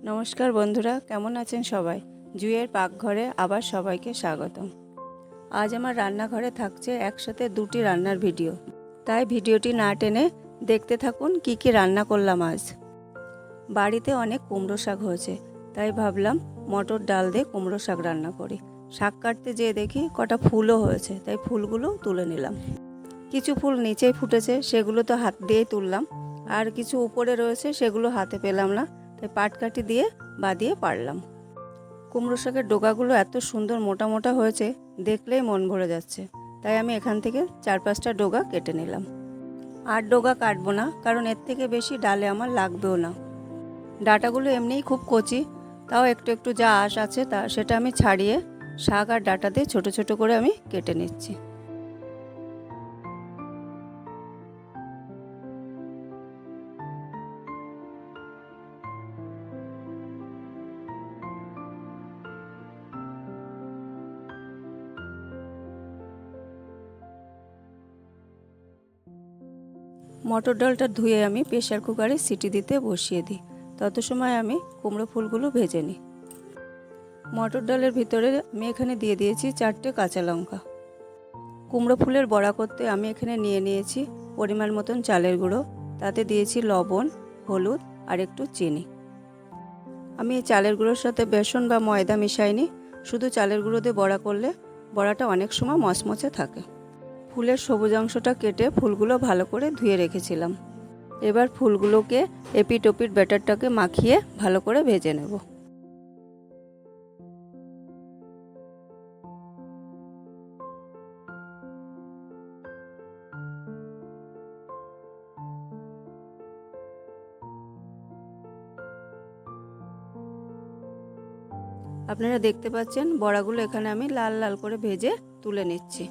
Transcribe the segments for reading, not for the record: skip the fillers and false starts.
নমস্কার বন্ধুরা, কেমন আছেন সবাই? জুঁইয়ের পাকঘরে আবার সবাইকে স্বাগতম। আজ আমার রান্নাঘরে থাকছে একসাথে দুটি রান্নার ভিডিও, তাই ভিডিওটি না টেনে দেখতে থাকুন কি কি রান্না করলাম আজ। বাড়িতে অনেক কুমড়ো শাক হয়েছে, তাই ভাবলাম মটর ডাল দিয়ে কুমড়ো শাক রান্না করি। শাক কাটতে যেয়ে দেখি কটা ফুলও হয়েছে, তাই ফুলগুলো তুলে নিলাম। কিছু ফুল নিচেই ফুটেছে, সেগুলো তো হাত দিয়েই তুললাম, আর কিছু উপরে রয়েছে সেগুলো হাতে পেলাম না, তাই পাটকাঠি দিয়ে বাদিয়ে পারলাম। কুমড়ো শাকের ডোকাগুলো এত সুন্দর মোটা মোটা হয়েছে, দেখলেই মন ভরে যাচ্ছে, তাই আমি এখান থেকে 4-5টা ডোকা কেটে নিলাম। আর ডোকা কাটবো না, কারণ এর থেকে বেশি ডালে আমার লাগবেও না। ডাঁটাগুলো এমনিই খুব কচি, তাও একটু একটু যা আঁশ আছে সেটা আমি ছাড়িয়ে শাক আর ডাঁটা দিয়ে ছোটো ছোটো করে আমি কেটে নিচ্ছি। মটর ডালটা ধুয়ে আমি প্রেসার কুকারে সিটি দিতে বসিয়ে দিই, তত সময় আমি কুমড়ো ফুলগুলো ভেজে নিই। মটর ডালের ভিতরে আমি এখানে দিয়ে দিয়েছি 4টে কাঁচা লঙ্কা। কুমড়ো ফুলের বড়া করতে আমি এখানে নিয়ে নিয়েছি পরিমাণ মতন চালের গুঁড়ো, তাতে দিয়েছি লবণ, হলুদ আর একটু চিনি। আমি এই চালের গুঁড়োর সাথে বেসন বা ময়দা মিশাইনি, শুধু চালের গুঁড়ো দিয়ে বড়া করলে বড়াটা অনেক সময় মচমচে থাকে। ফুলের সবুজ অংশটা কেটে ফুলগুলো ভালো করে ধুয়ে রেখেছিলাম। এবার ফুলগুলোকে এপিট ওপিট ব্যাটারটাকে মাখিয়ে ভালো করে ভেজে নেব। আপনারা দেখতে পাচ্ছেন বড়াগুলো এখানে আমি লাল লাল করে ভেজে তুলে নিচ্ছি।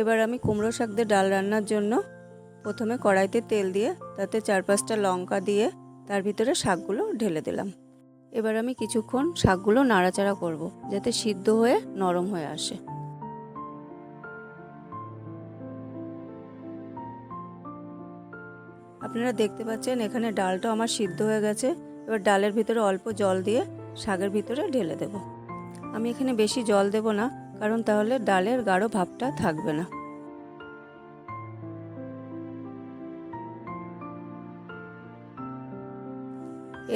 এবার আমি কুমড়ো শাক দিয়ে ডাল রান্নার জন্য প্রথমে কড়াইতে তেল দিয়ে তাতে 4-5টা লঙ্কা দিয়ে তার ভিতরে শাকগুলো ঢেলে দিলাম। এবার আমি কিছুক্ষণ শাকগুলো নাড়াচাড়া করব, যাতে সিদ্ধ হয়ে নরম হয়ে আসে। আপনারা দেখতে পাচ্ছেন এখানে ডালটা আমার সিদ্ধ হয়ে গেছে। এবার ডালের ভিতরে অল্প জল দিয়ে শাকের ভিতরে ঢেলে দেব। আমি এখানে বেশি জল দেব না, কারণ তাহলে ডালের গাঢ় ভাবটা থাকবে না।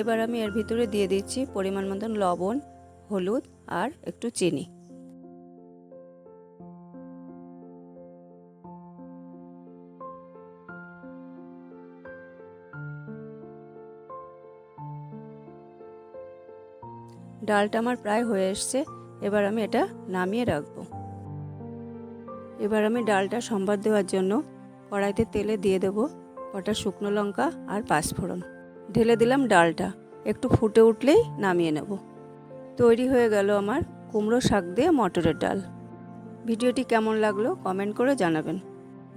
এবার আমি এর ভিতরে দিয়ে দিচ্ছি পরিমাণ মতন লবণ, হলুদ আর একটু চিনি। ডালটা আমার প্রায় হয়ে এসছে, এবার আমি এটা নামিয়ে রাখবো। এবার আমি ডালটা সম্বাদ দেওয়ার জন্য কড়াইতে তেলে দিয়ে দেব কটা শুকনো লঙ্কা আর 5 ফোড়ন। ঢেলে দিলাম ডালটা, একটু ফুটে উঠলেই নামিয়ে নেব। তৈরি হয়ে গেল আমার কুমড়ো শাক দিয়ে মটরের ডাল। ভিডিওটি কেমন লাগলো কমেন্ট করে জানাবেন।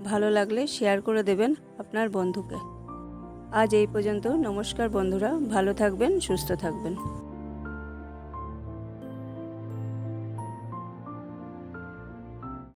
ভালো লাগলে শেয়ার করে দেবেন আপনার বন্ধুকে। আজ এই পর্যন্ত। নমস্কার বন্ধুরা, ভালো থাকবেন, সুস্থ থাকবেন।